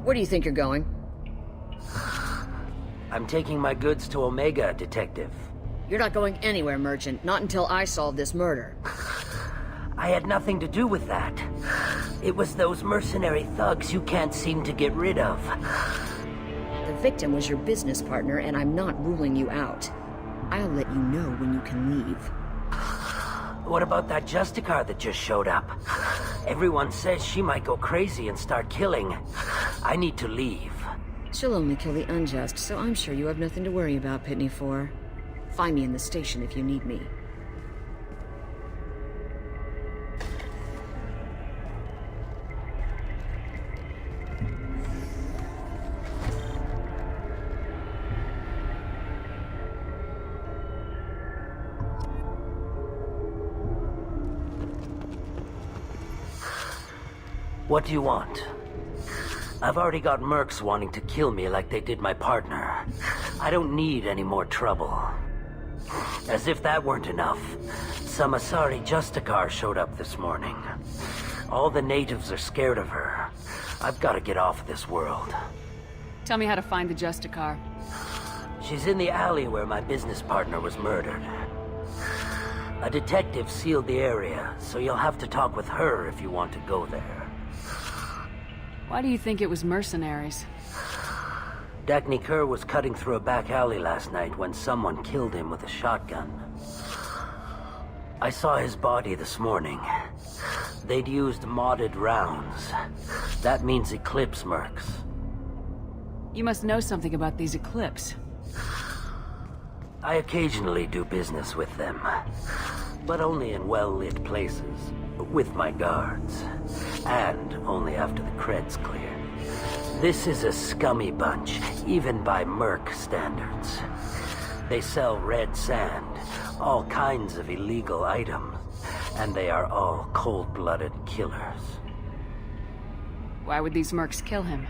Where do you think you're going? I'm taking my goods to Omega, Detective. You're not going anywhere, Merchant. Not until I solve this murder. I had nothing to do with that. It was those mercenary thugs you can't seem to get rid of. The victim was your business partner, and I'm not ruling you out. I'll let you know when you can leave. What about that Justicar that just showed up? Everyone says she might go crazy and start killing. I need to leave. She'll only kill the unjust, so I'm sure you have nothing to worry about, Pitney 4. Find me in the station if you need me. What do you want? I've already got mercs wanting to kill me like they did my partner. I don't need any more trouble. As if that weren't enough, some Asari Justicar showed up this morning. All the natives are scared of her. I've got to get off this world. Tell me how to find the Justicar. She's in the alley where my business partner was murdered. A detective sealed the area, so you'll have to talk with her if you want to go there. Why do you think it was mercenaries? Dagny Kerr was cutting through a back alley last night when someone killed him with a shotgun. I saw his body this morning. They'd used modded rounds. That means Eclipse mercs. You must know something about these Eclipse. I occasionally do business with them, but only in well-lit places, with my guards, and only after the cred's clear. This is a scummy bunch, even by merc standards. They sell red sand, all kinds of illegal items, and they are all cold-blooded killers. Why would these mercs kill him?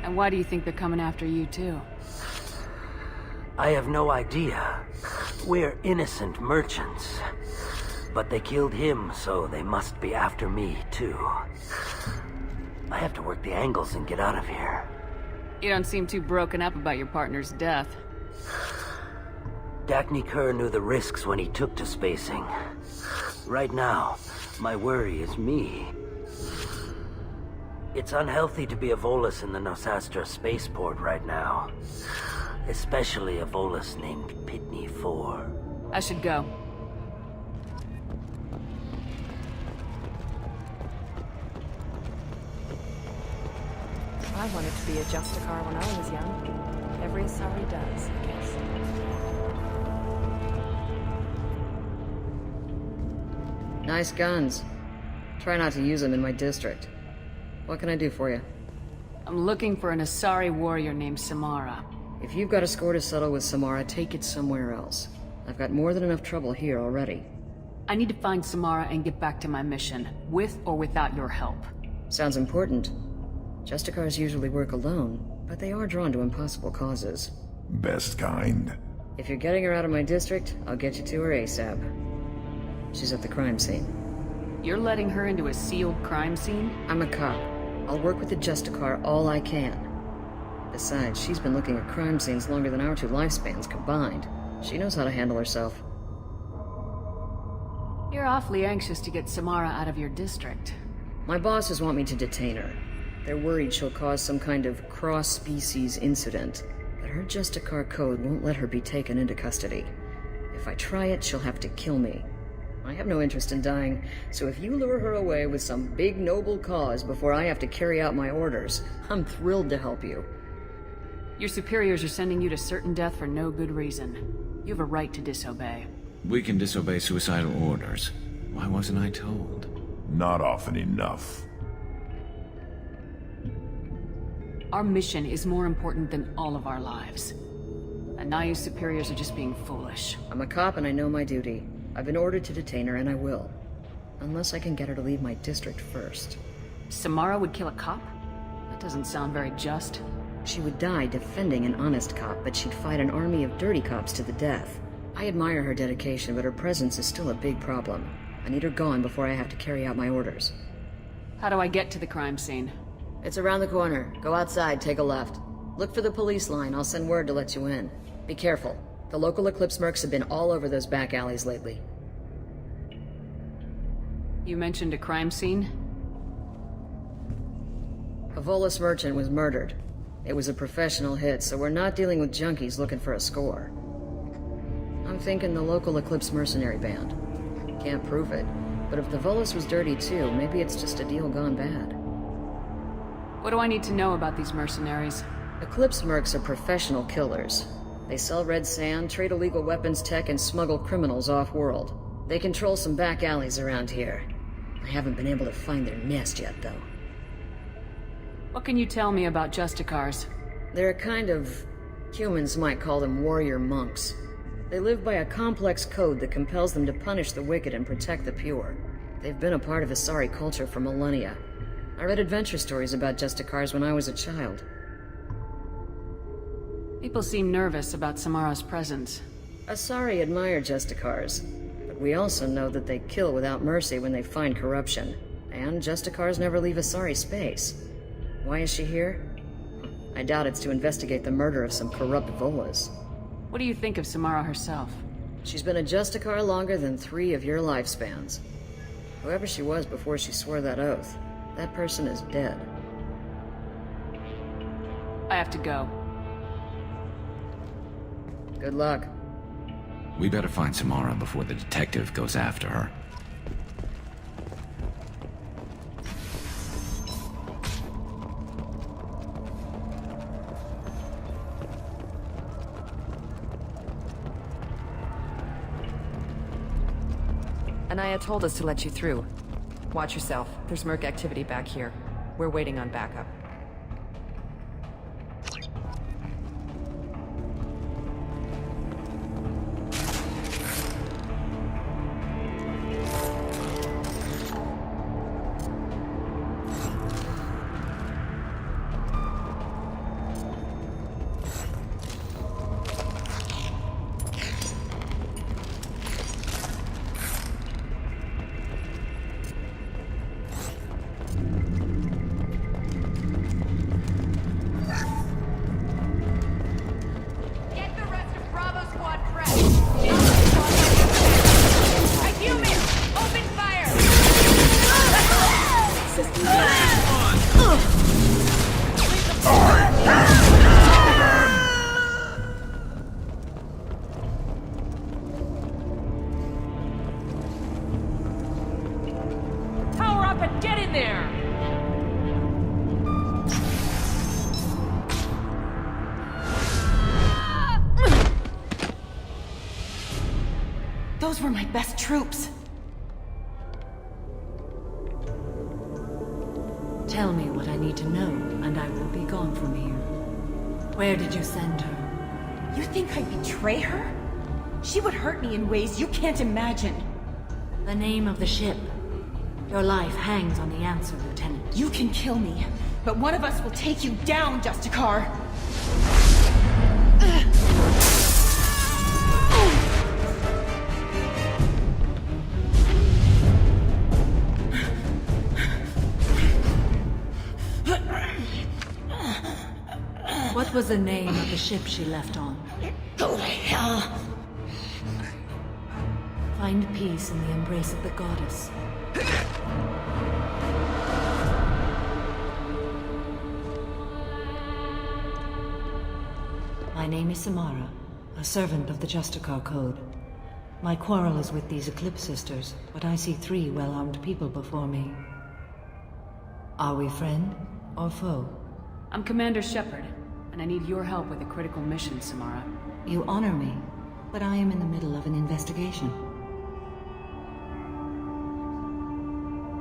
And why do you think they're coming after you too? I have no idea. We're innocent merchants. But they killed him, so they must be after me, too. I have to work the angles and get out of here. You don't seem too broken up about your partner's death. Dagny Kerr knew the risks when he took to spacing. Right now, my worry is me. It's unhealthy to be a Volus in the Nosastra spaceport right now. Especially a Volus named Pitney 4. I should go. I wanted to be a Justicar when I was young. Every Asari does, I guess. Nice guns. Try not to use them in my district. What can I do for you? I'm looking for an Asari warrior named Samara. If you've got a score to settle with Samara, take it somewhere else. I've got more than enough trouble here already. I need to find Samara and get back to my mission, with or without your help. Sounds important. Justicars usually work alone, but they are drawn to impossible causes. Best kind. If you're getting her out of my district, I'll get you to her ASAP. She's at the crime scene. You're letting her into a sealed crime scene? I'm a cop. I'll work with the Justicar all I can. Besides, she's been looking at crime scenes longer than our two lifespans combined. She knows how to handle herself. You're awfully anxious to get Samara out of your district. My bosses want me to detain her. They're worried she'll cause some kind of cross-species incident, but her Justicar code won't let her be taken into custody. If I try it, she'll have to kill me. I have no interest in dying, so if you lure her away with some big noble cause before I have to carry out my orders, I'm thrilled to help you. Your superiors are sending you to certain death for no good reason. You have a right to disobey. We can disobey suicidal orders. Why wasn't I told? Not often enough. Our mission is more important than all of our lives. And Nayu's superiors are just being foolish. I'm a cop and I know my duty. I've been ordered to detain her and I will. Unless I can get her to leave my district first. Samara would kill a cop? That doesn't sound very just. She would die defending an honest cop, but she'd fight an army of dirty cops to the death. I admire her dedication, but her presence is still a big problem. I need her gone before I have to carry out my orders. How do I get to the crime scene? It's around the corner. Go outside, take a left. Look for the police line. I'll send word to let you in. Be careful. The local Eclipse mercs have been all over those back alleys lately. You mentioned a crime scene? A Volus merchant was murdered. It was a professional hit, so we're not dealing with junkies looking for a score. I'm thinking the local Eclipse mercenary band. Can't prove it, but if the Volus was dirty too, maybe it's just a deal gone bad. What do I need to know about these mercenaries? Eclipse mercs are professional killers. They sell red sand, trade illegal weapons tech, and smuggle criminals off-world. They control some back alleys around here. I haven't been able to find their nest yet, though. What can you tell me about Justicars? They're a kind of... humans might call them warrior monks. They live by a complex code that compels them to punish the wicked and protect the pure. They've been a part of Asari culture for millennia. I read adventure stories about Justicars when I was a child. People seem nervous about Samara's presence. Asari admire Justicars, but we also know that they kill without mercy when they find corruption. And Justicars never leave Asari space. Why is she here? I doubt it's to investigate the murder of some corrupt Volas. What do you think of Samara herself? She's been a Justicar longer than 3 of your lifespans. Whoever she was before she swore that oath, that person is dead. I have to go. Good luck. We better find Samara before the detective goes after her. Anaya told us to let you through. Watch yourself. There's merc activity back here. We're waiting on backup. Those were my best troops. Tell me what I need to know, and I will be gone from here. Where did you send her? You think I'd betray her? She would hurt me in ways you can't imagine. The name of the ship. Your life hangs on the answer, Lieutenant. You can kill me, but one of us will take you down, Justicar. What was the name of the ship she left on? Go to hell. Find peace in the embrace of the goddess. My name is Samara, a servant of the Justicar Code. My quarrel is with these Eclipse Sisters, but I see 3 well-armed people before me. Are we friend or foe? I'm Commander Shepard, and I need your help with a critical mission, Samara. You honor me, but I am in the middle of an investigation.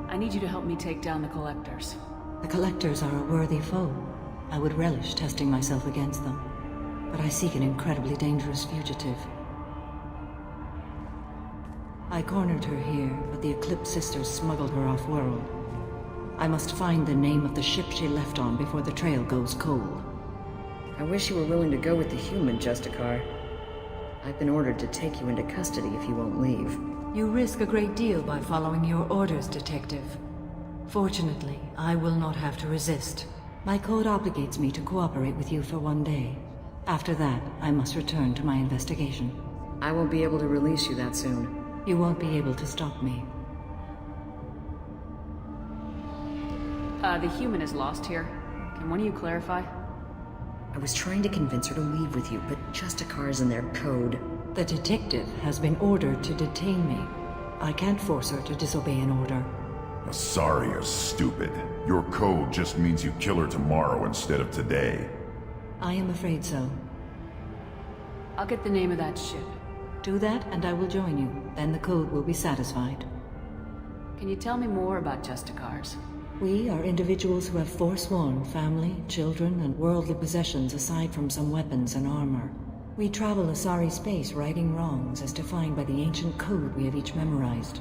I need you to help me take down the Collectors. The Collectors are a worthy foe. I would relish testing myself against them, but I seek an incredibly dangerous fugitive. I cornered her here, but the Eclipse Sisters smuggled her off-world. I must find the name of the ship she left on before the trail goes cold. I wish you were willing to go with the human, Justicar. I've been ordered to take you into custody if you won't leave. You risk a great deal by following your orders, Detective. Fortunately, I will not have to resist. My code obligates me to cooperate with you for 1 day. After that, I must return to my investigation. I won't be able to release you that soon. You won't be able to stop me. The human is lost here. Can one of you clarify? I was trying to convince her to leave with you, but Justicar's in their code. The detective has been ordered to detain me. I can't force her to disobey an order. Sorry, you're stupid. Your code just means you kill her tomorrow instead of today. I am afraid so. I'll get the name of that ship. Do that and I will join you. Then the code will be satisfied. Can you tell me more about Justicars? We are individuals who have forsworn family, children, and worldly possessions aside from some weapons and armor. We travel Asari space righting wrongs as defined by the ancient code we have each memorized.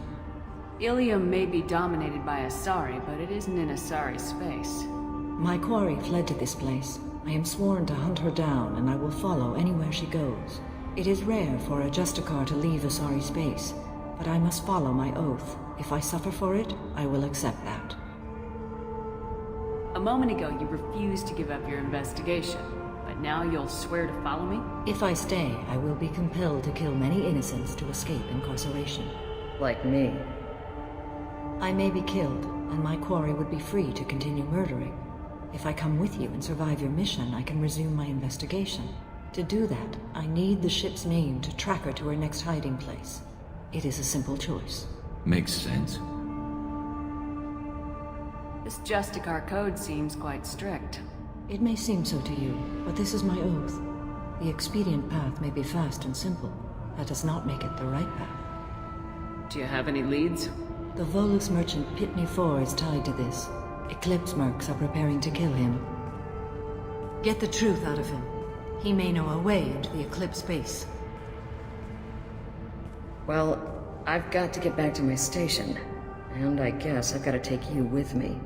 Ilium may be dominated by Asari, but it isn't in Asari space. My quarry fled to this place. I am sworn to hunt her down, and I will follow anywhere she goes. It is rare for a Justicar to leave Asari space, but I must follow my oath. If I suffer for it, I will accept that. A moment ago, you refused to give up your investigation, but now you'll swear to follow me? If I stay, I will be compelled to kill many innocents to escape incarceration. Like me. I may be killed, and my quarry would be free to continue murdering. If I come with you and survive your mission, I can resume my investigation. To do that, I need the ship's name to track her to her next hiding place. It is a simple choice. Makes sense. This Justicar code seems quite strict. It may seem so to you, but this is my oath. The expedient path may be fast and simple. That does not make it the right path. Do you have any leads? The Volus merchant Pitney 4 is tied to this. Eclipse mercs are preparing to kill him. Get the truth out of him. He may know a way into the Eclipse base. Well, I've got to get back to my station. And I guess I've got to take you with me.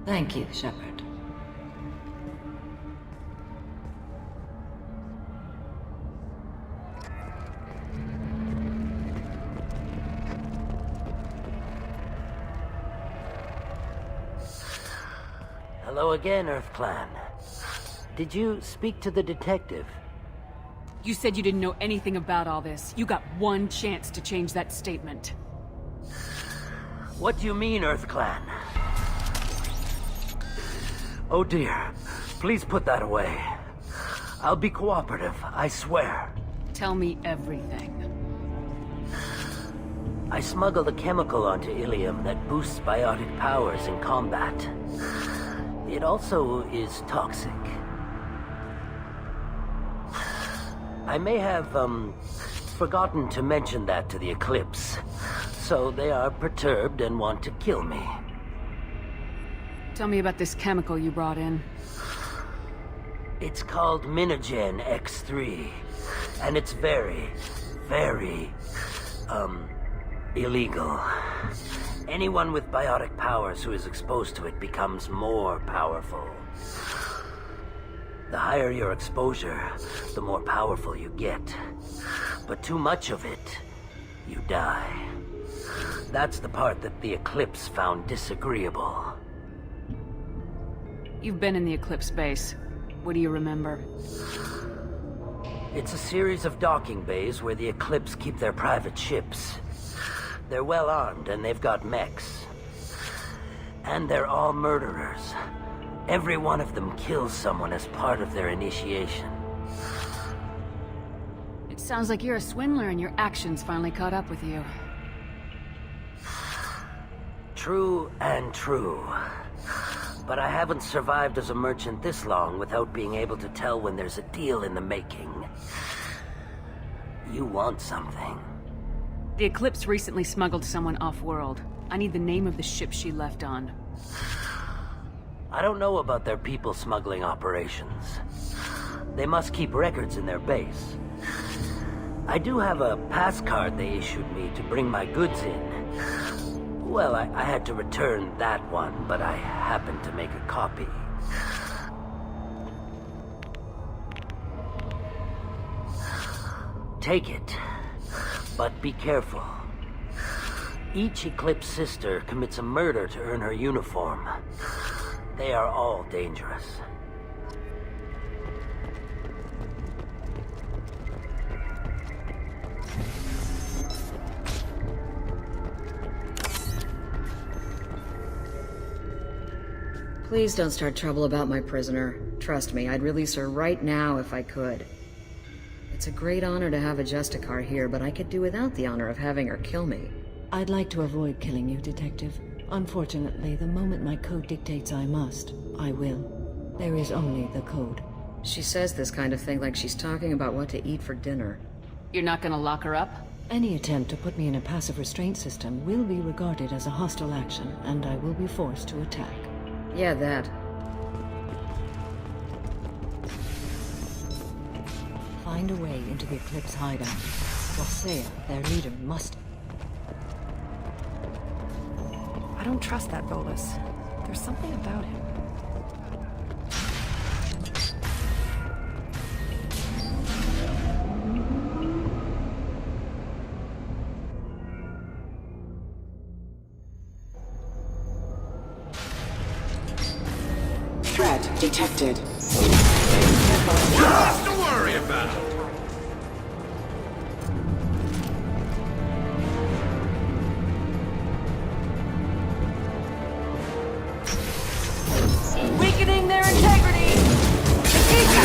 Thank you, Shepard. Hello again, Earth Clan. Did you speak to the detective? You said you didn't know anything about all this. You got one chance to change that statement. What do you mean, Earth Clan? Oh dear. Please put that away. I'll be cooperative, I swear. Tell me everything. I smuggled a chemical onto Ilium that boosts biotic powers in combat. It also is toxic. I may have, forgotten to mention that to the Eclipse. So they are perturbed and want to kill me. Tell me about this chemical you brought in. It's called Minogen X3. And it's very, very, illegal. Anyone with biotic powers who is exposed to it becomes more powerful. The higher your exposure, the more powerful you get. But too much of it, you die. That's the part that the Eclipse found disagreeable. You've been in the Eclipse base. What do you remember? It's a series of docking bays where the Eclipse keep their private ships. They're well armed and they've got mechs. And they're all murderers. Every one of them kills someone as part of their initiation. It sounds like you're a swindler and your actions finally caught up with you. True and true. But I haven't survived as a merchant this long without being able to tell when there's a deal in the making. You want something. The Eclipse recently smuggled someone off-world. I need the name of the ship she left on. I don't know about their people smuggling operations. They must keep records in their base. I do have a pass card they issued me to bring my goods in. Well, I had to return that one, but I happened to make a copy. Take it, but be careful. Each Eclipse sister commits a murder to earn her uniform. They are all dangerous. Please don't start trouble about my prisoner. Trust me, I'd release her right now if I could. It's a great honor to have a Justicar here, but I could do without the honor of having her kill me. I'd like to avoid killing you, Detective. Unfortunately, the moment my code dictates I must, I will. There is only the code. She says this kind of thing like she's talking about what to eat for dinner. You're not gonna lock her up? Any attempt to put me in a passive restraint system will be regarded as a hostile action, and I will be forced to attack. Yeah, that. Find a way into the Eclipse hideout. Wasea, their leader, must... I don't trust that Bolus. There's something about him. Threat detected. Nothing to worry about. Weakening their integrity! Кейси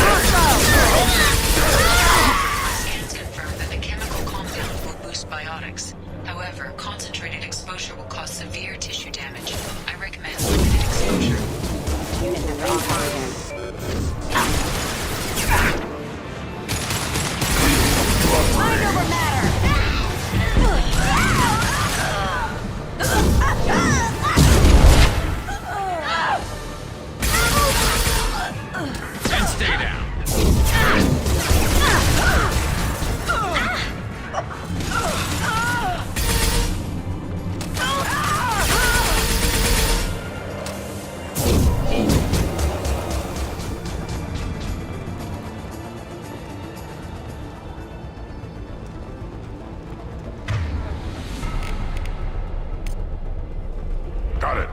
Scans confirm that the chemical compound will boost biotics. However, concentrated exposure will cause severe tissue damage. I recommend limited exposure. Unit number online. Mind over matter! And stay down. Got it.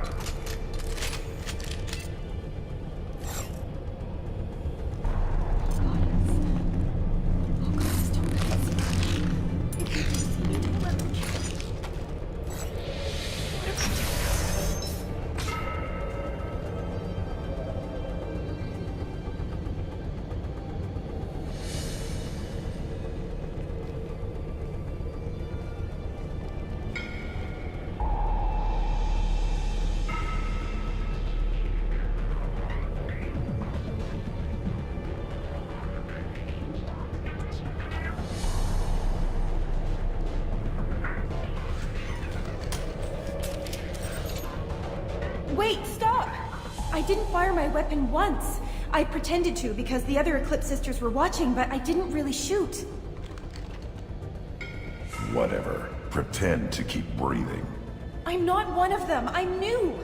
Wait, stop! I didn't fire my weapon once. I pretended to because the other Eclipse sisters were watching, but I didn't really shoot. Whatever. Pretend to keep breathing. I'm not one of them. I'm new.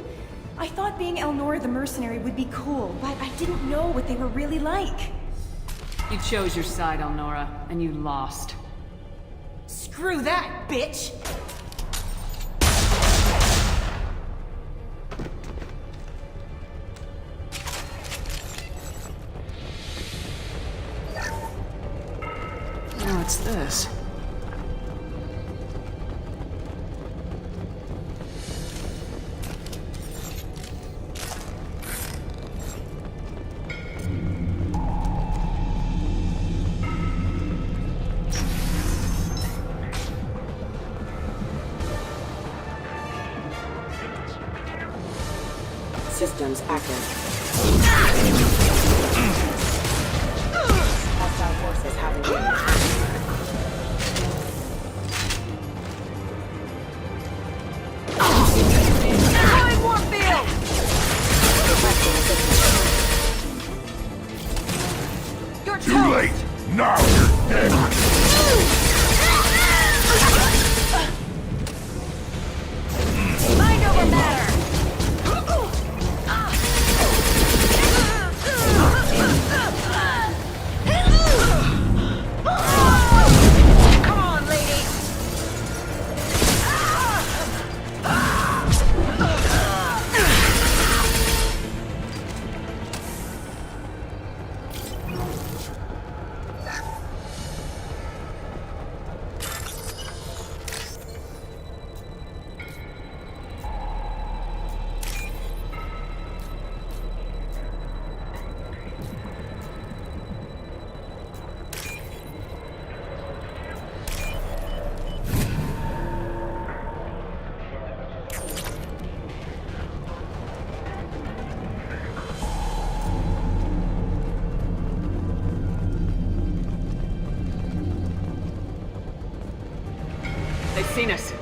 I thought being Elnora the mercenary would be cool, but I didn't know what they were really like. You chose your side, Elnora, and you lost. Screw that, bitch! What's this? Systems active. Hostile forces have engaged. Too late! Now you're dead! Mind over matter! Come on, lady! seen us.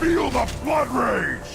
Feel the blood rage!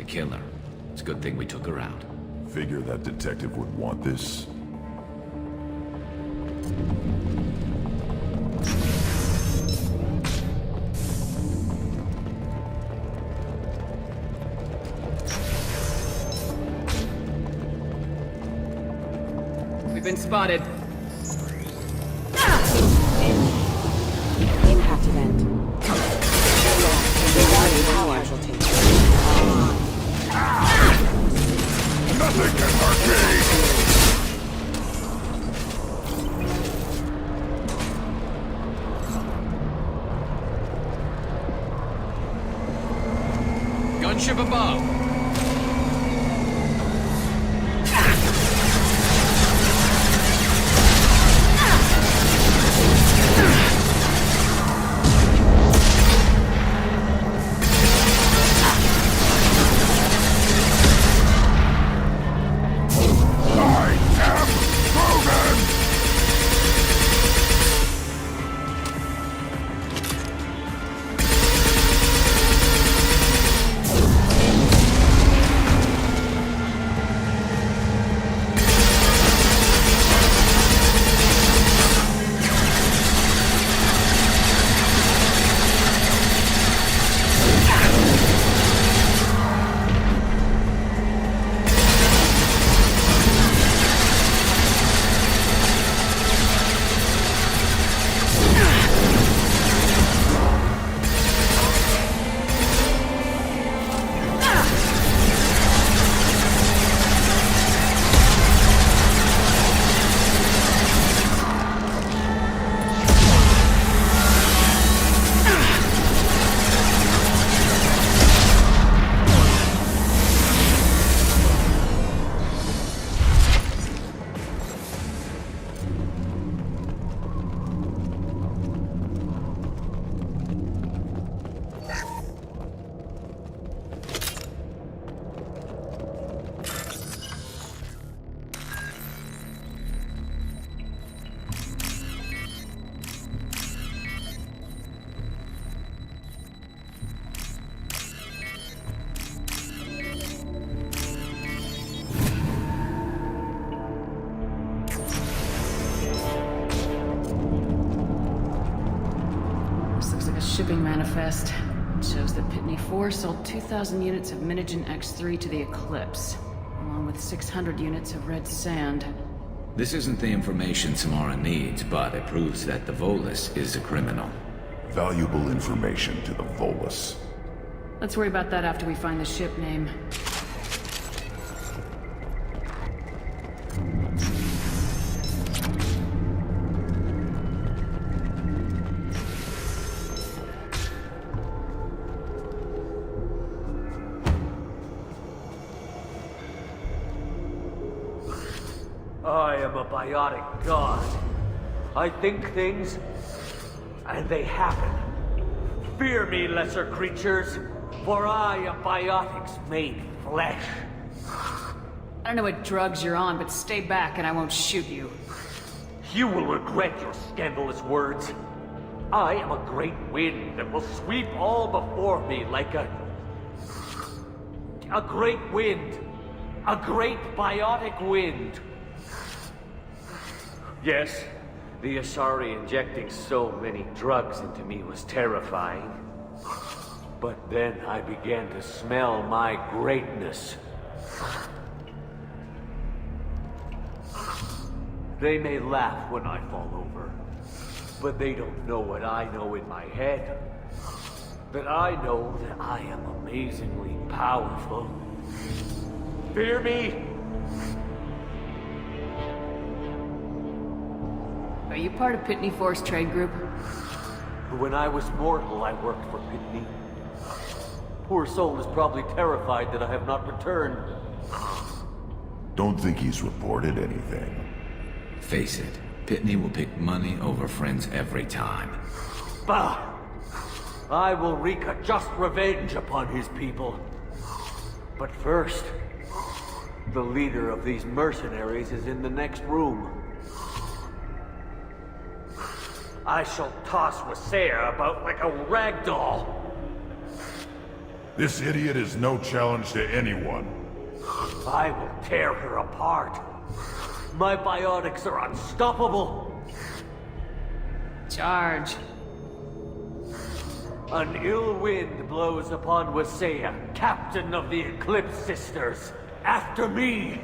Killer. It's a good thing we took her out. Figure that detective would want this. We've been spotted. Impact event. Casualty. Nothing can hurt me! Gunship above! shipping manifest. It shows that Pitney 4 sold 2,000 units of Minigen X3 to the Eclipse, along with 600 units of red sand. This isn't the information Samara needs, but it proves that the Volus is a criminal. Valuable information to the Volus. Let's worry about that after we find the ship name. I am a biotic god. I think things, and they happen. Fear me, lesser creatures, for I am biotics made flesh. I don't know what drugs you're on, but stay back and I won't shoot you. You will regret your scandalous words. I am a great wind that will sweep all before me like a great wind. A great biotic wind. Yes, the Asari injecting so many drugs into me was terrifying. But then I began to smell my greatness. They may laugh when I fall over, but they don't know what I know in my head. That I know that I am amazingly powerful. Fear me? Are you part of Pitney 4's trade group? When I was mortal, I worked for Pitney. Poor soul is probably terrified that I have not returned. Don't think he's reported anything. Face it, Pitney will pick money over friends every time. Bah! I will wreak a just revenge upon his people. But first, the leader of these mercenaries is in the next room. I shall toss Wasea about like a rag doll. This idiot is no challenge to anyone. I will tear her apart. My biotics are unstoppable. Charge. An ill wind blows upon Wasea, captain of the Eclipse Sisters. After me!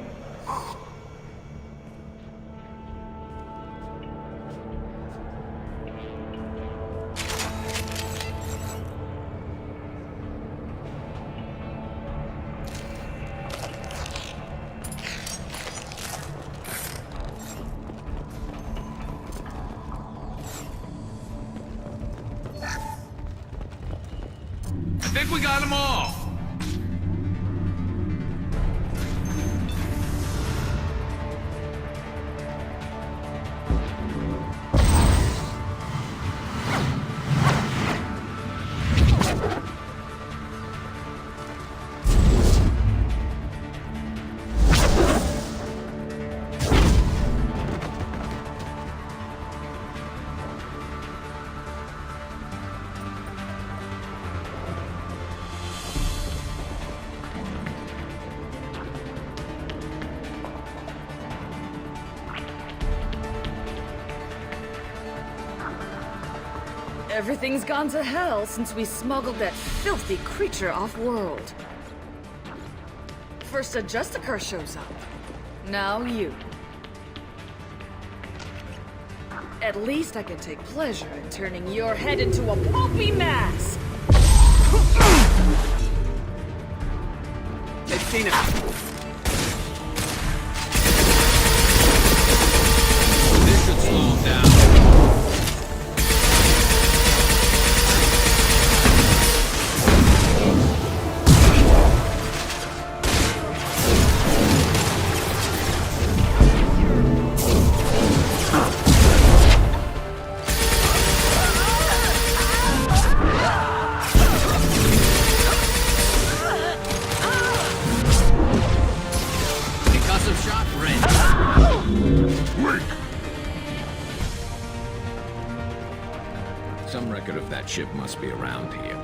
I think we got them all! Everything's gone to hell since we smuggled that filthy creature off-world. First a Justicar shows up. Now you. At least I can take pleasure in turning your head into a pulpy mass! They've seen him. This should slow him down. Some record of that ship must be around here.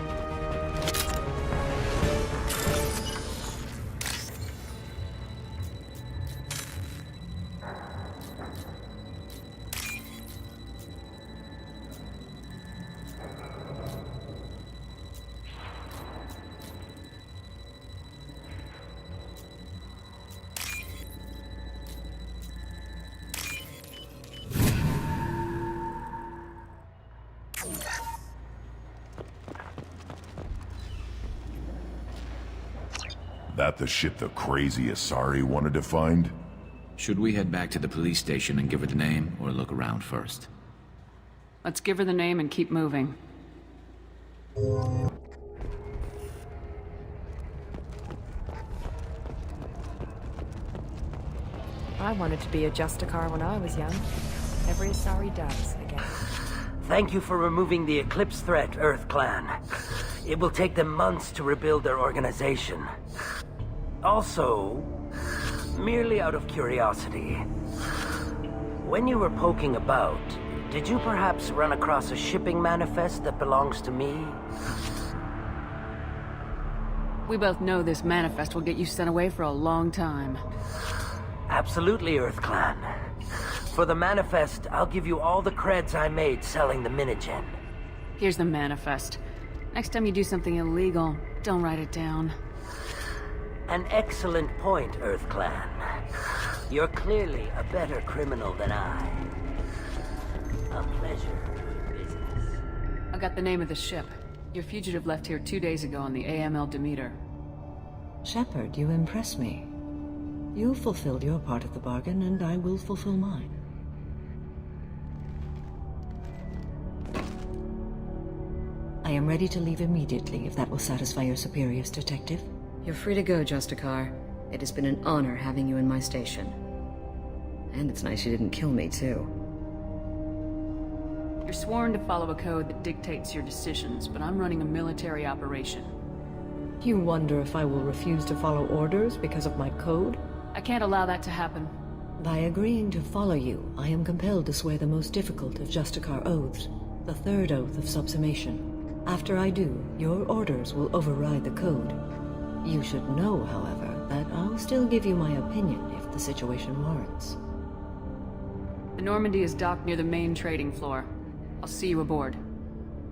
That the ship the crazy Asari wanted to find? Should we head back to the police station and give her the name, or look around first? Let's give her the name and keep moving. I wanted to be a Justicar when I was young. Every Asari does, I guess. Thank you for removing the Eclipse threat, Earth Clan. It will take them months to rebuild their organization. Also, merely out of curiosity, when you were poking about, did you perhaps run across a shipping manifest that belongs to me? We both know this manifest will get you sent away for a long time. Absolutely, Earth Clan. For the manifest, I'll give you all the creds I made selling the minigen. Here's the manifest. Next time you do something illegal, don't write it down. An excellent point, Earth Clan. You're clearly a better criminal than I. A pleasure, business. I got the name of the ship. Your fugitive left here 2 days ago on the AML Demeter. Shepard, you impress me. You fulfilled your part of the bargain, and I will fulfill mine. I am ready to leave immediately, if that will satisfy your superiors, Detective. You're free to go, Justicar. It has been an honor having you in my station. And it's nice you didn't kill me, too. You're sworn to follow a code that dictates your decisions, but I'm running a military operation. You wonder if I will refuse to follow orders because of my code? I can't allow that to happen. By agreeing to follow you, I am compelled to swear the most difficult of Justicar oaths, the third oath of subsumation. After I do, your orders will override the code. You should know, however, that I'll still give you my opinion if the situation warrants. The Normandy is docked near the main trading floor. I'll see you aboard.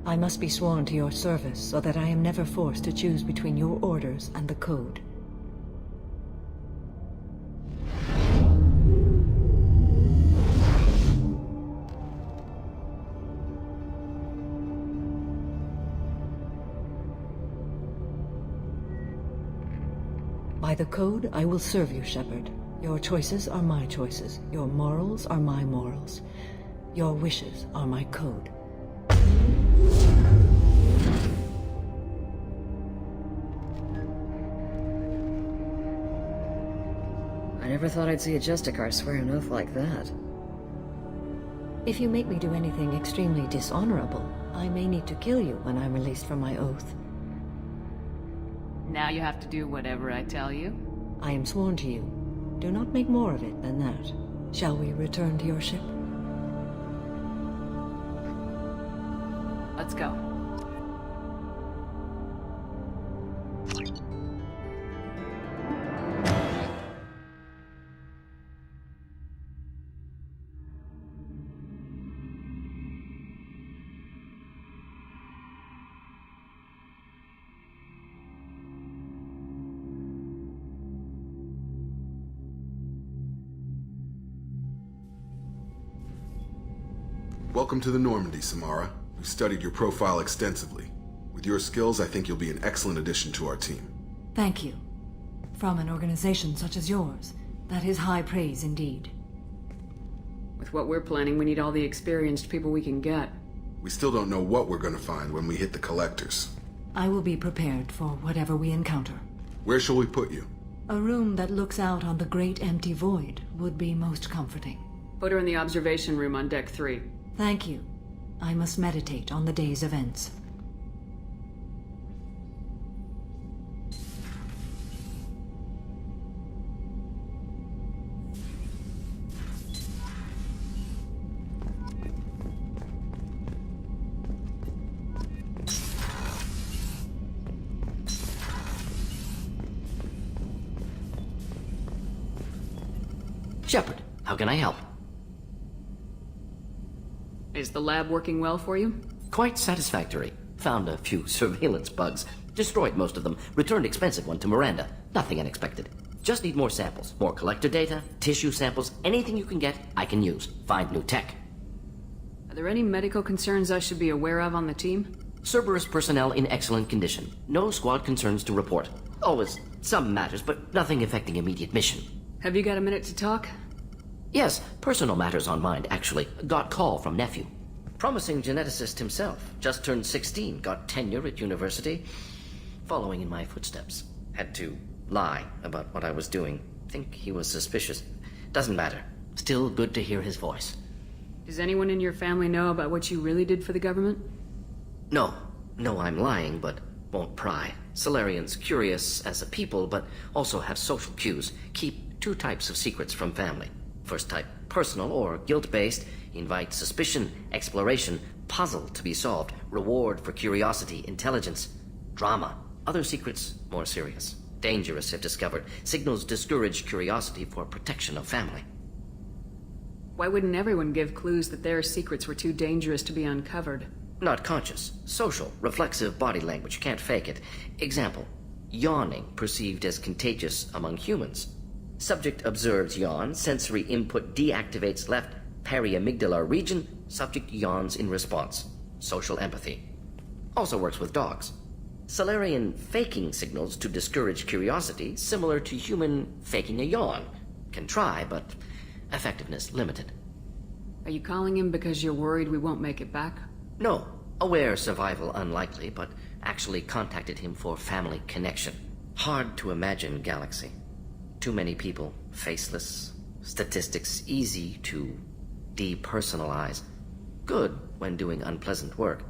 I must be sworn to your service so that I am never forced to choose between your orders and the code. By the code, I will serve you, Shepard. Your choices are my choices. Your morals are my morals. Your wishes are my code. I never thought I'd see a Justicar swear an oath like that. If you make me do anything extremely dishonorable, I may need to kill you when I'm released from my oath. Now you have to do whatever I tell you? I am sworn to you. Do not make more of it than that. Shall we return to your ship? Let's go. Welcome to the Normandy, Samara. We've studied your profile extensively. With your skills, I think you'll be an excellent addition to our team. Thank you. From an organization such as yours, that is high praise indeed. With what we're planning, we need all the experienced people we can get. We still don't know what we're going to find when we hit the collectors. I will be prepared for whatever we encounter. Where shall we put you? A room that looks out on the great empty void would be most comforting. Put her in the observation room on Deck 3. Thank you. I must meditate on the day's events. Shepard, how can I help? Is the lab working well for you? Quite satisfactory. Found a few surveillance bugs. Destroyed most of them. Returned expensive one to Miranda. Nothing unexpected. Just need more samples. More collector data, tissue samples, anything you can get, I can use. Find new tech. Are there any medical concerns I should be aware of on the team? Cerberus personnel in excellent condition. No squad concerns to report. Always some matters, but nothing affecting immediate mission. Have you got a minute to talk? Yes, personal matters on mind, actually. Got call from nephew. Promising geneticist himself. Just turned 16, got tenure at university. Following in my footsteps. Had to lie about what I was doing. Think he was suspicious. Doesn't matter. Still good to hear his voice. Does anyone in your family know about what you really did for the government? No. No, I'm lying, but won't pry. Solarians curious as a people, but also have social cues. Keep two types of secrets from family. First type, personal or guilt-based, invite suspicion, exploration, puzzle to be solved, reward for curiosity, intelligence, drama. Other secrets, more serious. Dangerous if discovered. Signals discourage curiosity for protection of family. Why wouldn't everyone give clues that their secrets were too dangerous to be uncovered? Not conscious. Social, reflexive body language, can't fake it. Example, yawning perceived as contagious among humans. Subject observes yawn, sensory input deactivates left periamygdalar region, subject yawns in response. Social empathy. Also works with dogs. Solarian faking signals to discourage curiosity, similar to human faking a yawn. Can try, but effectiveness limited. Are you calling him because you're worried we won't make it back? No. Aware survival unlikely, but actually contacted him for family connection. Hard to imagine galaxy. Too many people, faceless. Statistics easy to depersonalize. Good when doing unpleasant work.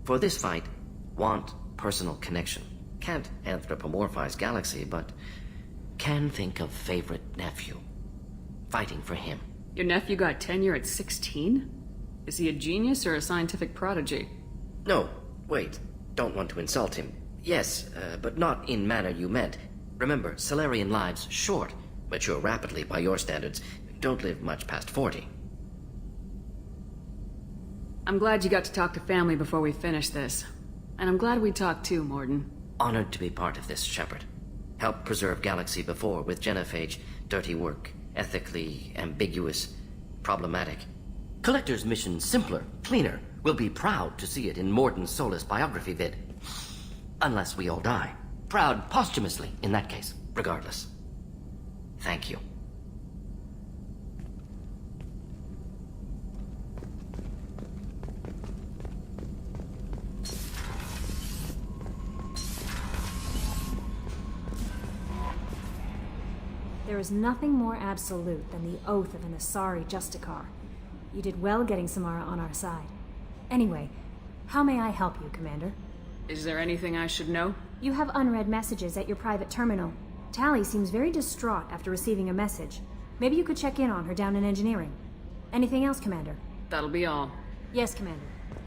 For this fight, want personal connection. Can't anthropomorphize galaxy, but can think of favorite nephew. Fighting for him. Your nephew got tenure at 16? Is he a genius or a scientific prodigy? No, wait. Don't want to insult him. Yes, but not in manner you meant. Remember, Solarian lives short. Mature rapidly by your standards. Don't live much past 40. I'm glad you got to talk to family before we finish this. And I'm glad we talked too, Morden. Honored to be part of this, Shepard. Helped preserve Galaxy before with genophage. Dirty work. Ethically ambiguous. Problematic. Collector's mission simpler, cleaner. We'll be proud to see it in Morden Solis biography vid. Unless we all die. Proud posthumously, in that case. Regardless. Thank you. There is nothing more absolute than the oath of an Asari Justicar. You did well getting Samara on our side. Anyway, how may I help you, Commander? Is there anything I should know? You have unread messages at your private terminal. Tally seems very distraught after receiving a message. Maybe you could check in on her down in engineering. Anything else, Commander? That'll be all. Yes, Commander.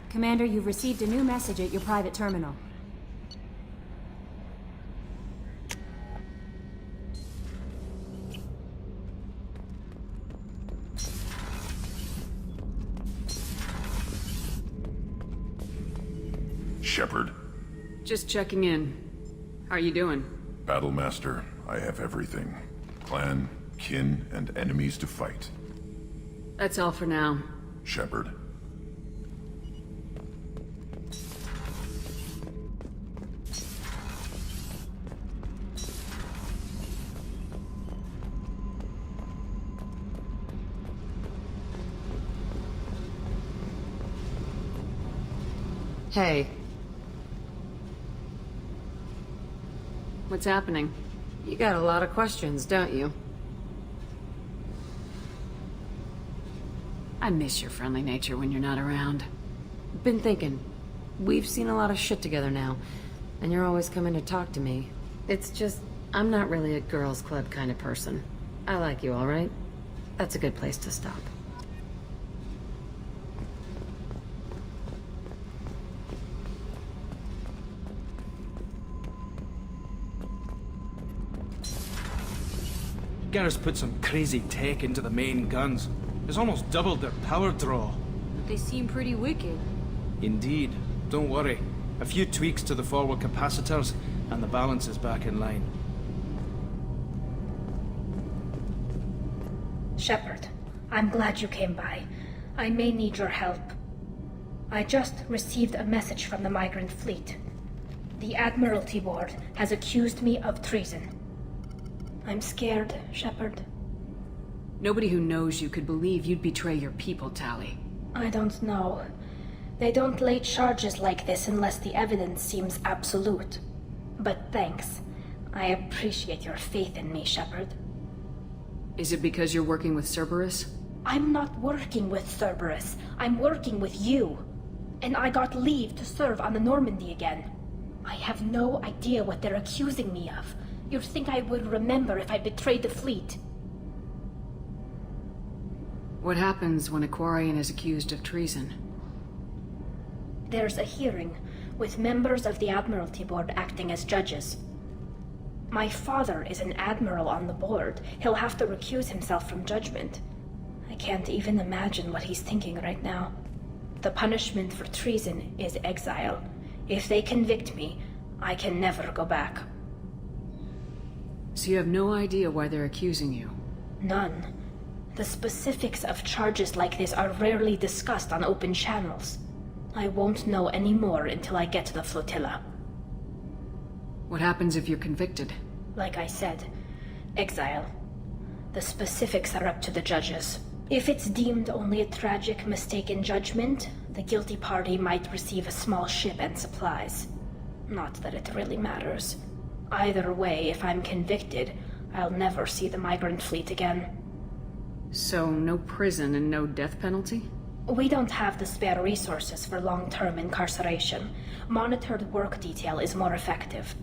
Commander, you've received a new message at your private terminal. Shepard. Just checking in. How are you doing? Battlemaster, I have everything. Clan, kin, and enemies to fight. That's all for now. Shepard. Hey. What's happening? You got a lot of questions, don't you? I miss your friendly nature when you're not around. Been thinking. We've seen a lot of shit together now, and you're always coming to talk to me. It's just, I'm not really a girls' club kind of person. I like you, all right? That's a good place to stop. Garrus put some crazy tech into the main guns. It's almost doubled their power draw. They seem pretty wicked. Indeed. Don't worry. A few tweaks to the forward capacitors, and the balance is back in line. Shepard, I'm glad you came by. I may need your help. I just received a message from the migrant fleet. The Admiralty Board has accused me of treason. I'm scared, Shepard. Nobody who knows you could believe you'd betray your people, Tali. I don't know. They don't lay charges like this unless the evidence seems absolute. But thanks. I appreciate your faith in me, Shepard. Is it because you're working with Cerberus? I'm not working with Cerberus. I'm working with you. And I got leave to serve on the Normandy again. I have no idea what they're accusing me of. You'd think I would remember if I betrayed the fleet. What happens when a Quarian is accused of treason? There's a hearing, with members of the Admiralty Board acting as judges. My father is an admiral on the board. He'll have to recuse himself from judgment. I can't even imagine what he's thinking right now. The punishment for treason is exile. If they convict me, I can never go back. So you have no idea why they're accusing you? None. The specifics of charges like this are rarely discussed on open channels. I won't know any more until I get to the flotilla. What happens if you're convicted? Like I said, exile. The specifics are up to the judges. If it's deemed only a tragic mistake in judgment, the guilty party might receive a small ship and supplies. Not that it really matters. Either way, if I'm convicted, I'll never see the migrant fleet again. So, no prison and no death penalty? We don't have the spare resources for long-term incarceration. Monitored work detail is more effective.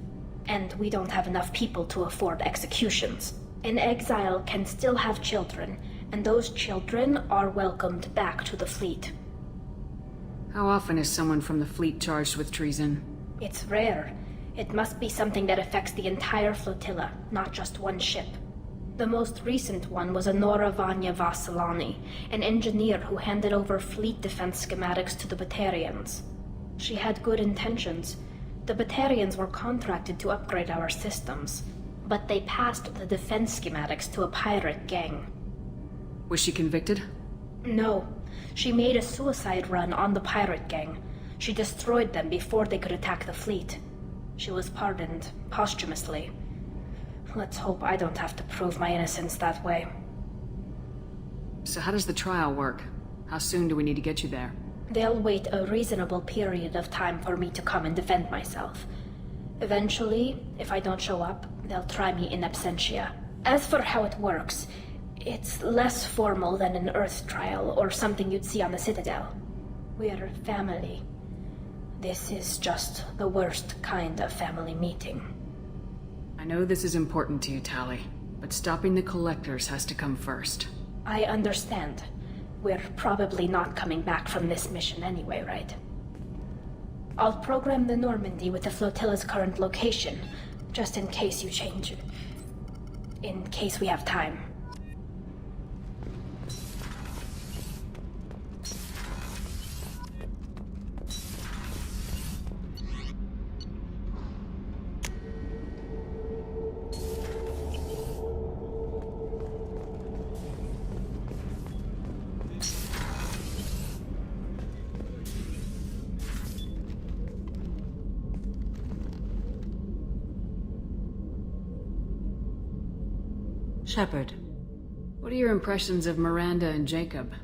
And we don't have enough people to afford executions. An exile can still have children, and those children are welcomed back to the fleet. How often is someone from the fleet charged with treason? It's rare. It must be something that affects the entire flotilla, not just one ship. The most recent one was Anora Vanya Vasilani, an engineer who handed over fleet defense schematics to the Batarians. She had good intentions. The Batarians were contracted to upgrade our systems, but they passed the defense schematics to a pirate gang. Was she convicted? No. She made a suicide run on the pirate gang. She destroyed them before they could attack the fleet. She was pardoned, posthumously. Let's hope I don't have to prove my innocence that way. So how does the trial work? How soon do we need to get you there? They'll wait a reasonable period of time for me to come and defend myself. Eventually, if I don't show up, they'll try me in absentia. As for how it works, it's less formal than an Earth trial or something you'd see on the Citadel. We're family. This is just the worst kind of family meeting. I know this is important to you, Tali, but stopping the collectors has to come first. I understand. We're probably not coming back from this mission anyway, right? I'll program the Normandy with the flotilla's current location, just in case you change it. In case we have time. Shepard. What are your impressions of Miranda and Jacob?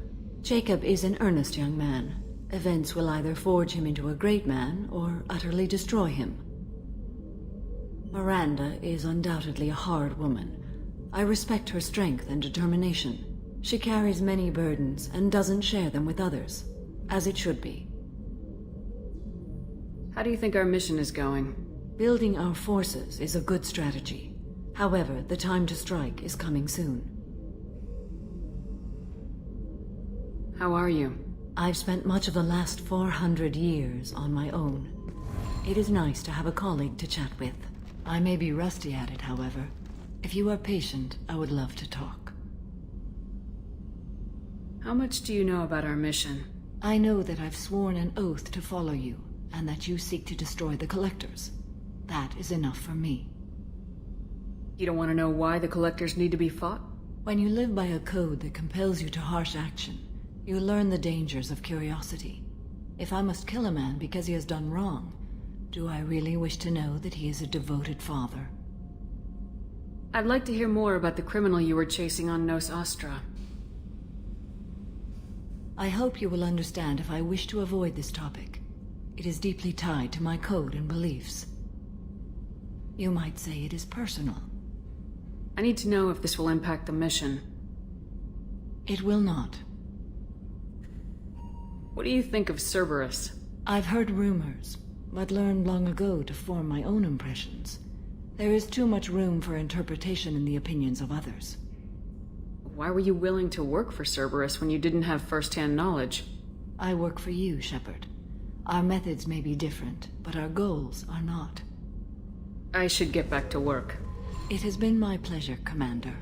Jacob is an earnest young man. Events will either forge him into a great man or utterly destroy him. Miranda is undoubtedly a hard woman. I respect her strength and determination. She carries many burdens and doesn't share them with others, as it should be. How do you think our mission is going? Building our forces is a good strategy. However, the time to strike is coming soon. How are you? I've spent much of the last 400 years on my own. It is nice to have a colleague to chat with. I may be rusty at it, however. If you are patient, I would love to talk. How much do you know about our mission? I know that I've sworn an oath to follow you, and that you seek to destroy the Collectors. That is enough for me. You don't want to know why the Collectors need to be fought? When you live by a code that compels you to harsh action, you learn the dangers of curiosity. If I must kill a man because he has done wrong, Do I really wish to know that he is a devoted father? I'd like to hear more about the criminal you were chasing on Nos Astra. I hope you will understand if I wish to avoid this topic. It is deeply tied to my code and beliefs. You might say it is personal. I need to know if this will impact the mission. It will not. What do you think of Cerberus? I've heard rumors, but learned long ago to form my own impressions. There is too much room for interpretation in the opinions of others. Why were you willing to work for Cerberus when you didn't have first-hand knowledge? I work for you, Shepard. Our methods may be different, but our goals are not. I should get back to work. It has been my pleasure, Commander.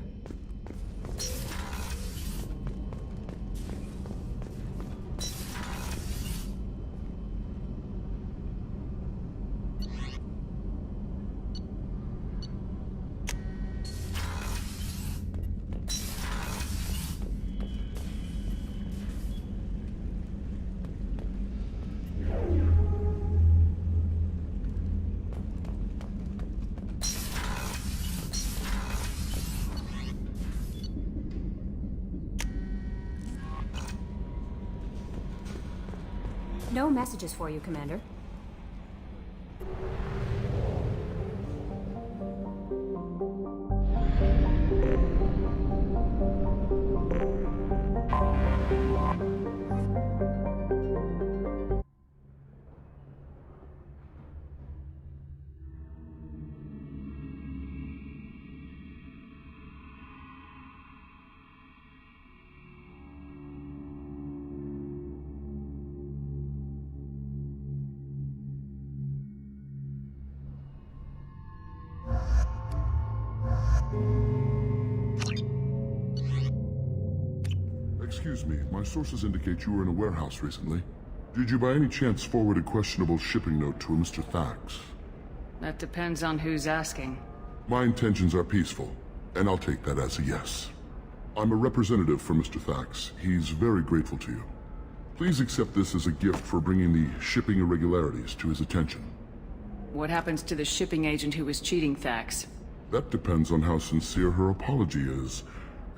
No messages for you, Commander. Excuse me, my sources indicate you were in a warehouse recently. Did you by any chance forward a questionable shipping note to a Mr. Thax? That depends on who's asking. My intentions are peaceful, and I'll take that as a yes. I'm a representative for Mr. Thax. He's very grateful to you. Please accept this as a gift for bringing the shipping irregularities to his attention. What happens to the shipping agent who was cheating Thax? That depends on how sincere her apology is,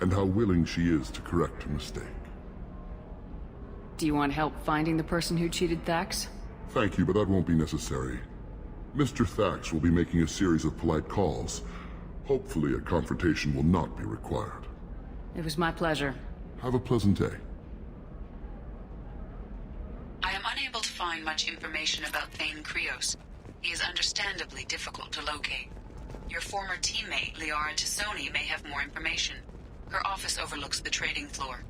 and how willing she is to correct a mistake. Do you want help finding the person who cheated Thax? Thank you, but that won't be necessary. Mr. Thax will be making a series of polite calls. Hopefully a confrontation will not be required. It was my pleasure. Have a pleasant day. I am unable to find much information about Thane Krios. He is understandably difficult to locate. Your former teammate, Liara Tassoni, may have more information. Her office overlooks the trading floor.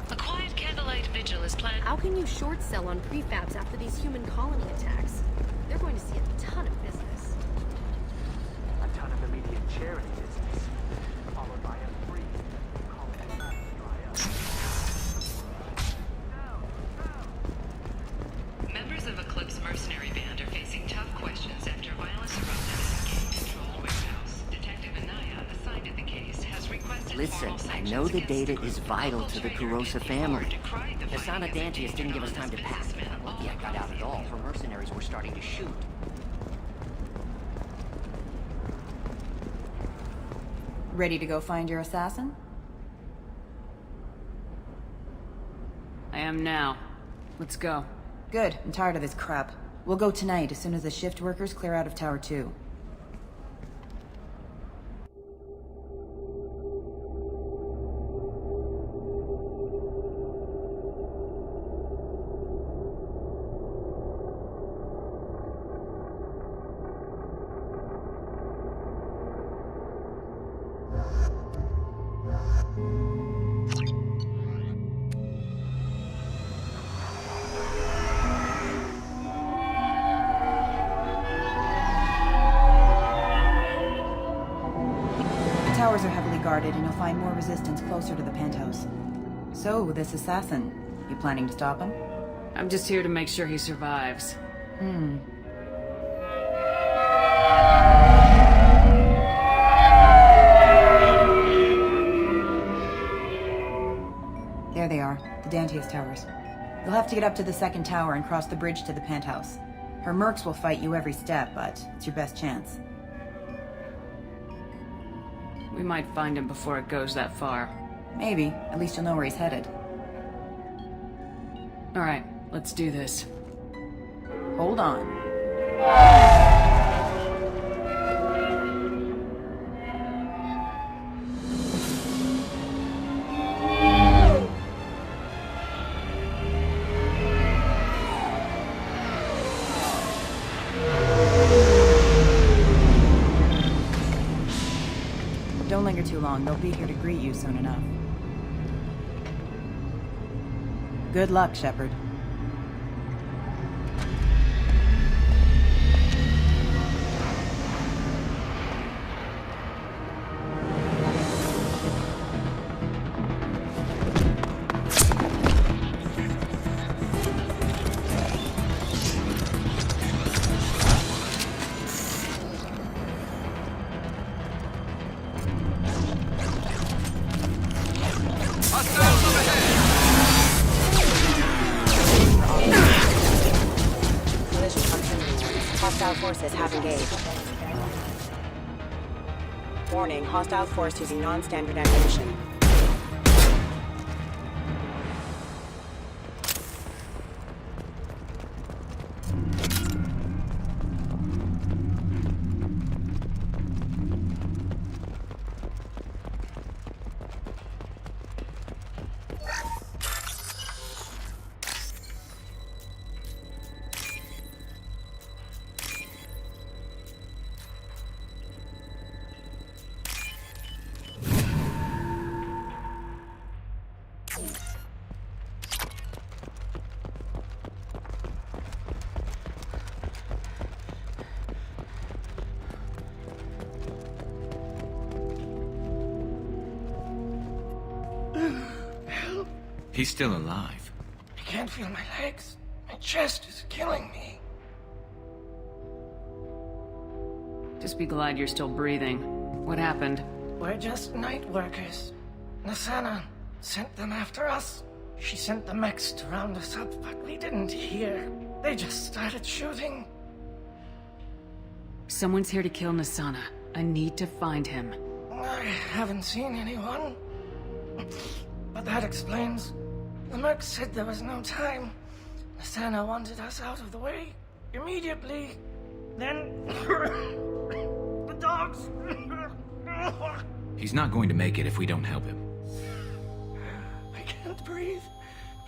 A quiet candlelight vigil is planned. How can you short sell on prefabs after these human colony attacks? They're going to see a ton of business. A ton of immediate charity business, followed by a free colony dry up. Members of Eclipse mercenary band are facing tough questions after violence erupted in a gang-controlled warehouse. Detective Anaya, assigned to the case, has requested Listen, I know the data is vital to the Kurosa family. Hasana Dantius didn't give us time to pack. Lucky I got out at all. Her mercenaries were starting to shoot. Ready to go find your assassin? I am now. Let's go. Good. I'm tired of this crap. We'll go tonight as soon as the shift workers clear out of Tower 2. Towers are heavily guarded, and you'll find more resistance closer to the penthouse. So, this assassin, you planning to stop him? I'm just here to make sure he survives. have to get up to the second tower and cross the bridge to the penthouse. Her mercs will fight you every step, but it's your best chance. We might find him before it goes that far. Maybe. At least you'll know where he's headed. Alright, let's do this. Hold on. Don't linger too long. They'll be here to greet you soon enough. Good luck, Shepard. Hostile forces have engaged. Warning, hostile force using non-standard ammunition. He's still alive. I can't feel my legs. My chest is killing me. Just be glad you're still breathing. What happened? We're just night workers. Nasana sent them after us. She sent the mechs to round us up, but we didn't hear. They just started shooting. Someone's here to kill Nasana. I need to find him. I haven't seen anyone. But that explains. The mercs said there was no time. Nasana wanted us out of the way immediately. Then the dogs. He's not going to make it if we don't help him. I can't breathe.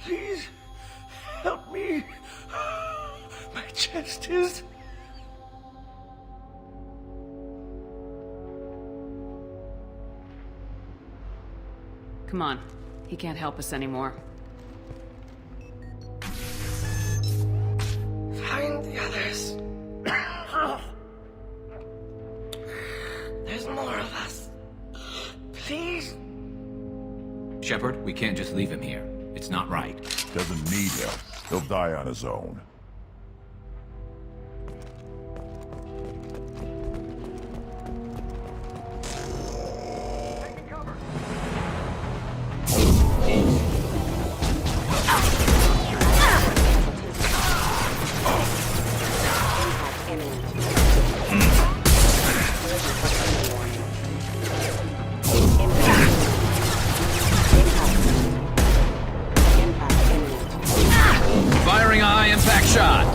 Please help me. My chest is... Come on. He can't help us anymore. Find the others. There's more of us. Please. Shepard, we can't just leave him here. It's not right. Doesn't need help. He'll die on his own. Firing a high-impact shot!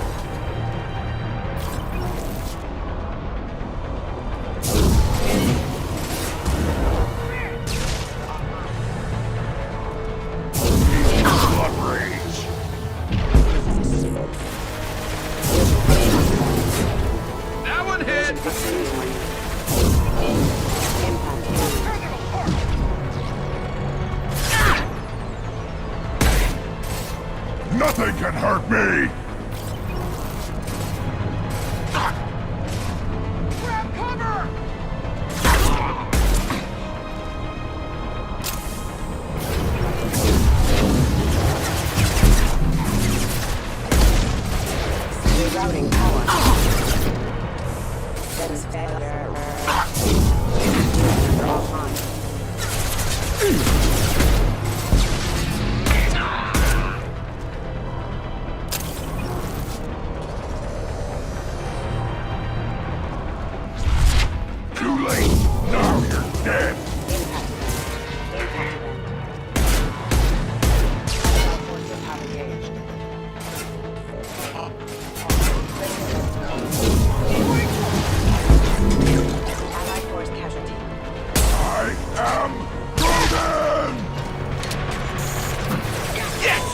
That one hit! Nothing can hurt me! Grab cover! Rerouting power. That is better. Offline. late! Now you're dead! Allied force casualty. I am Grogan! Yes!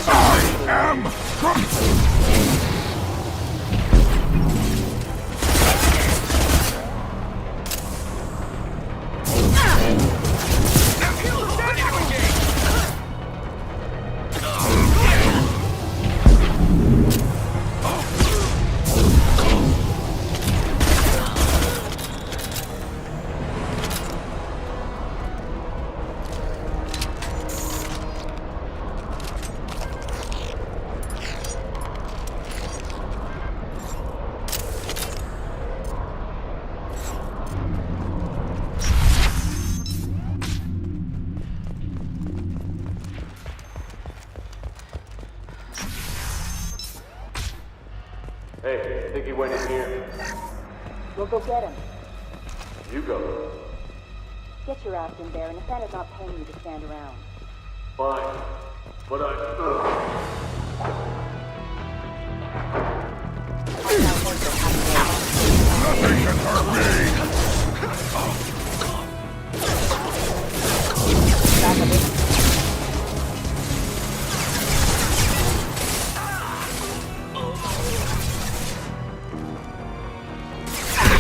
I am Hey, I think he went in here. We'll go get him. You go. Get your ass in there, and Nathana's not paying you to stand around. Fine. But Nothing can hurt me!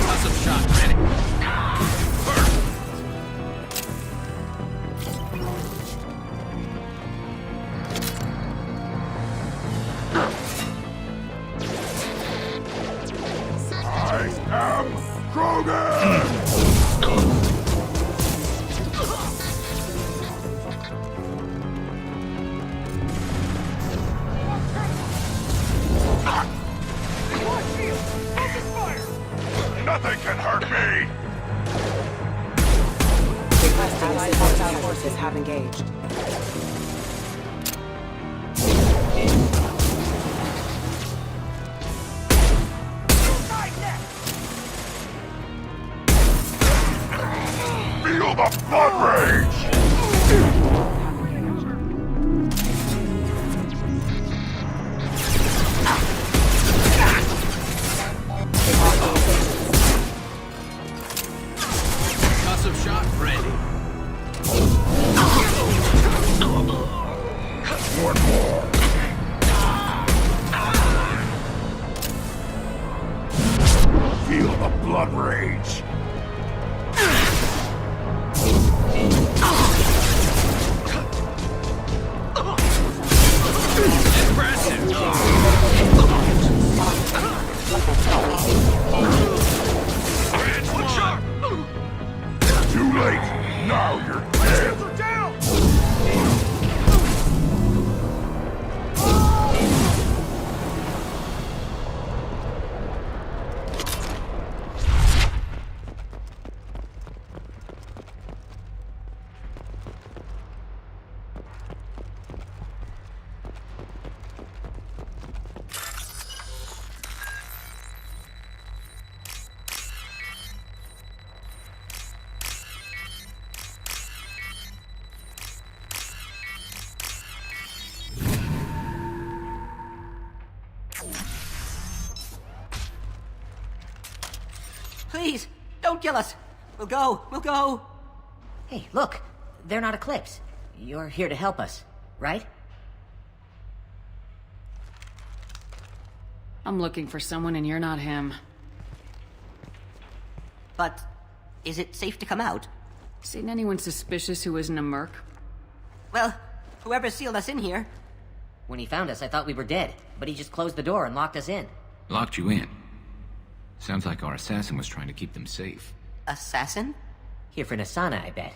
Awesome shot, ready. I am Grogan! Nothing can hurt me! Allied hostile forces have engaged. Feel the blood rage! Awesome shot, ready. One more. Feel the blood rage. Too late. Now you're dead. Please, don't kill us. We'll go. Hey, look. They're not Eclipse. You're here to help us, right? I'm looking for someone and you're not him. But is it safe to come out? Seen anyone suspicious who isn't a merc? Well, whoever sealed us in here. When he found us, I thought we were dead, but he just closed the door and locked us in. Locked you in. Sounds like our assassin was trying to keep them safe. Assassin? Here for Nasana, I bet.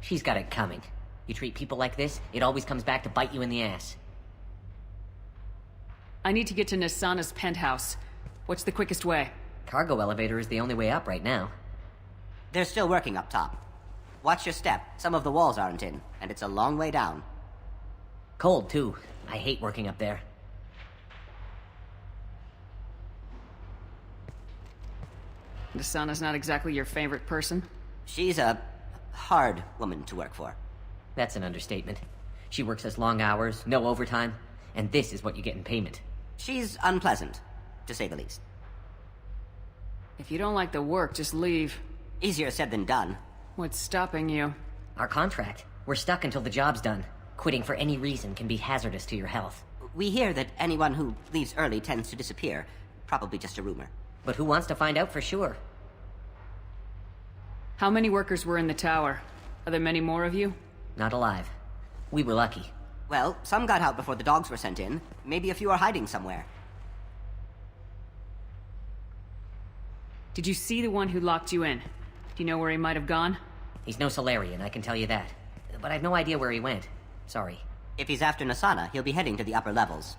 She's got it coming. You treat people like this, it always comes back to bite you in the ass. I need to get to Nasana's penthouse. What's the quickest way? Cargo elevator is the only way up right now. They're still working up top. Watch your step. Some of the walls aren't in, and it's a long way down. Cold, too. I hate working up there. Nasana's not exactly your favorite person? She's a hard woman to work for. That's an understatement. She works us long hours, no overtime, and this is what you get in payment. She's unpleasant, to say the least. If you don't like the work, just leave. Easier said than done. What's stopping you? Our contract. We're stuck until the job's done. Quitting for any reason can be hazardous to your health. We hear that anyone who leaves early tends to disappear. Probably just a rumor. But who wants to find out for sure? How many workers were in the tower? Are there many more of you? Not alive. We were lucky. Well, some got out before the dogs were sent in. Maybe a few are hiding somewhere. Did you see the one who locked you in? Do you know where he might have gone? He's no Solarian, I can tell you that. But I've no idea where he went. Sorry. If he's after Nasana, he'll be heading to the upper levels.